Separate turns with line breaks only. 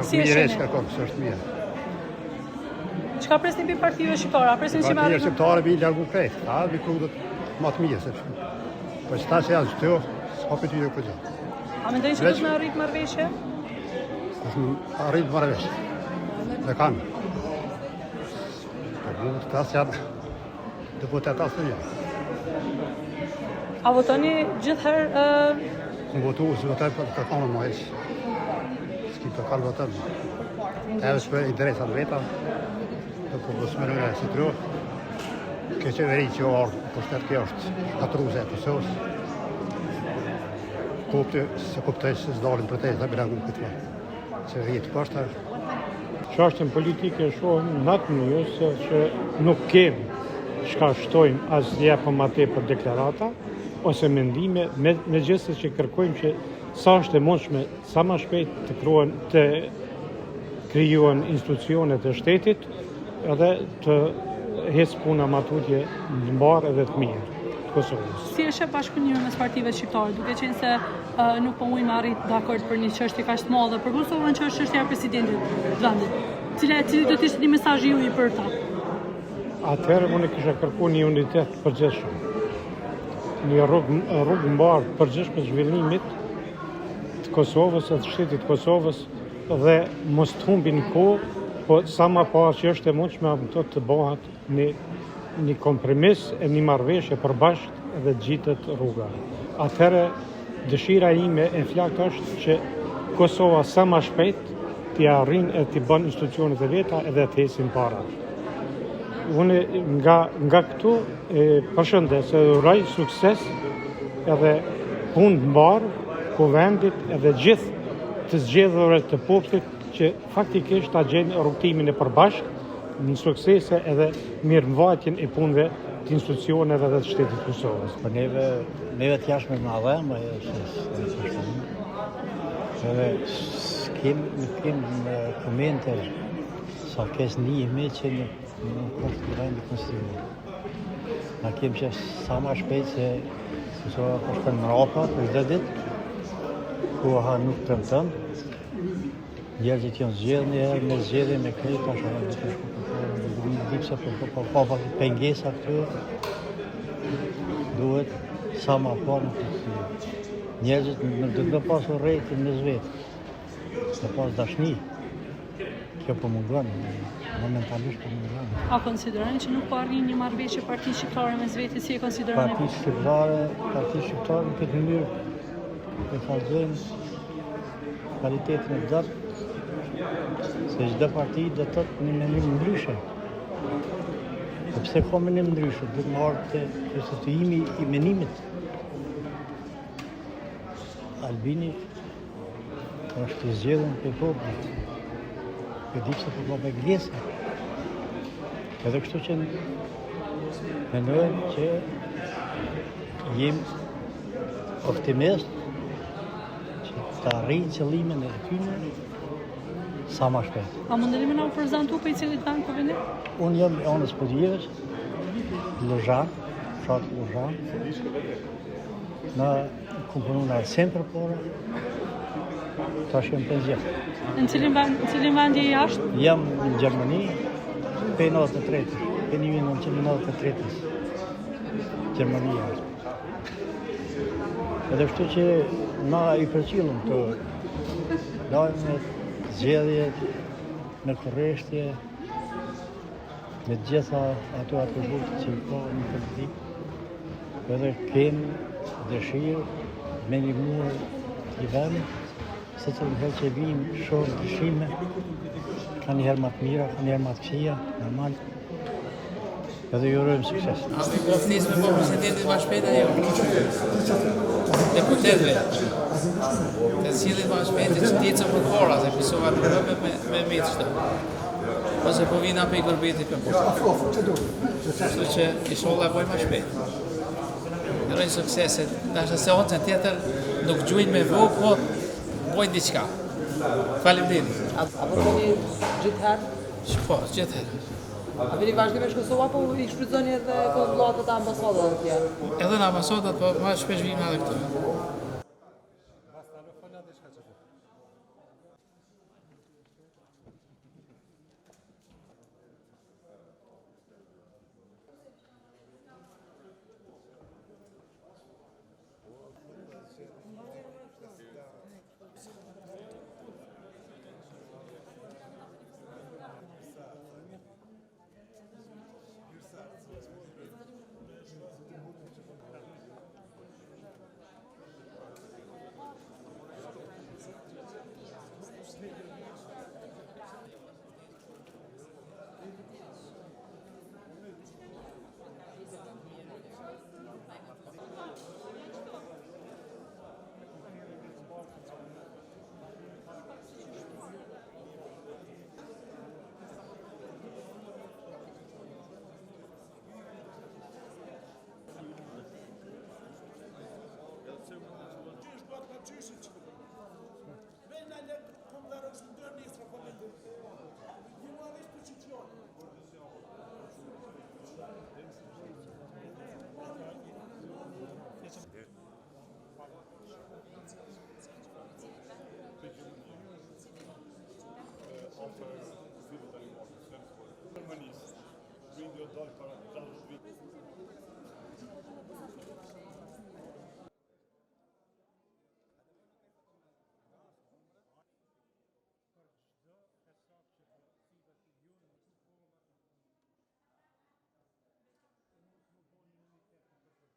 Si e sheni?
Është mirë.
Çka presni për partive shqiptare? Presin që
Partive shqiptare vi largu krejt. Vi klubet më të mirë sepse. Po çta që janë këtu, s'ka për ty për gjë.
A mendoni që do të arrit marrëveshje?
Arrit marrëveshje. Dhe kanë. Po ta janë deputet asnjë.
A votoni gjithherë
Unë votu, si votoj për kërkonë më heq. S'ki për kalë votën. Edhe shpër interesat veta, të përgësmërëre si tru, ke qeveri që orë, për shtetë kjo është shkatruse e Kosovës. Se kuptoj se s'dalin për te, dhe birangu këtë fa. Qeveri të pashtë.
Çështjen politike shohim në atë mënyrë se që nuk kemi çka shtojmë as japëm atë për deklarata, ose mendime, megjithëse që kërkojmë që sa është e mundshme, sa më shpejt të krijohen institucionet e shtetit edhe të hecë puna matutje në mbarë edhe të mirë të Kosovës.
Si e sheh bashkëpunimin mes partive shqiptare, duke qenë se nuk po mujmë arrit dakord për një çështje kaq të madhe për Kosovën që është çështja e presidentit të vendit. Cili do të ishte një mesazh juaj për ta?
Atëherë unë kisha kërkuar një unitet përgjithshëm. Një rrugë mbarë përgjithshme të zhvillimit të Kosovës e të shtetit të Kosovës dhe mos të humbin kohë, po sa më parë që është e mundshme të bëhet një kompromis e një marrëveshje përbashkët dhe gjitet rruga. Atëherë dëshira ime e flakt është që Kosova sa më shpejt t'i arrin e t'i bën institucionet e veta edhe të hesin para. Unë nga këtu përshëndes e uroj sukses edhe punë të mbarë kuvendit edhe gjithë të zgjedhurve të popullit që faktikisht ta gjejnë rrugtimin e përbashkët në suksese edhe mirëmbajtjen e punëve të institucioneve dhe të shtetit të Kosovës.
Po neve të jashtme më avem, edhe nuk kemë komente sa kes njihme që nuk është të vend i konstitucionit. Na kemë që sa më shpejt se Kosova po shkon në rapa për çdo ditë, ku nuk tremton. Njerëzit janë zgjedhur një herë me zgjedhje me krejt tash edhe të shkojnë. Nuk di pse po pengesa këtu. Duhet sa më parë njerëzit nuk do të pasur rrethim në vetë. Të pas dashni. Kjo po mungon, momentalisht po mungon.
A konsideroni që nuk po arrin një marrëveshje parti shqiptare mes vetes, si e konsideroni?
Parti shqiptare në këtë mënyrë e kallëzojnë kalitetin e gjatë, se çdo parti do të thotë një menim ndryshe. Sepse ka menim ndryshe, do të marrë të konstituimi i menimit. Albini është i zgjedhur për popullit. E di se po me glesa. Edhe kështu që mendoj që jem optimist që të arrijnë qëllimin e tyre sa më shpejt.
A mundeni më na prezantu për cilit vend po vini?
Unë jam e anës Podjevës, Lozan, fshat Lozan. Na komponu në centër por tash jam penzion.
Në cilin vend je jashtë?
Jam në Gjermani, pe 93, pe 1993. Gjermani jashtë. Edhe kështu që na i përcjellëm të lajmet, zgjedhjet, në korreshtje, me gjitha ato atributet që ka në politikë. Edhe kemë dëshirë me një muaj i vendit, se që në herë që vijmë shumë dëshime, ka njëherë më të mira, ka njëherë më të këqija, normal. Edhe ju urojmë sukses.
A me flisë me po presidentit ma shpejt ajo? Deputetve. Të cilin ma shpejt që t'jecën për kora, se Kosova të rëme me mitë qëto. Ose po vina pe i gërbeti për kora. Kështu që isholla e boj ma shpejt. Urojmë sukseset. Nashtë se onë që tjetër nuk gjujnë me vogë, po bojnë diqka. Faleminderit.
A votoni gjithherë?
Po, gjithherë.
A vini vazhdimisht Kosova, po i shfrytëzoni edhe konsullatet e ambasadat atje?
Edhe në ambasadat, po ma shpesh vijmë edhe këtu.
Gjermanisë, Bindi o dalë para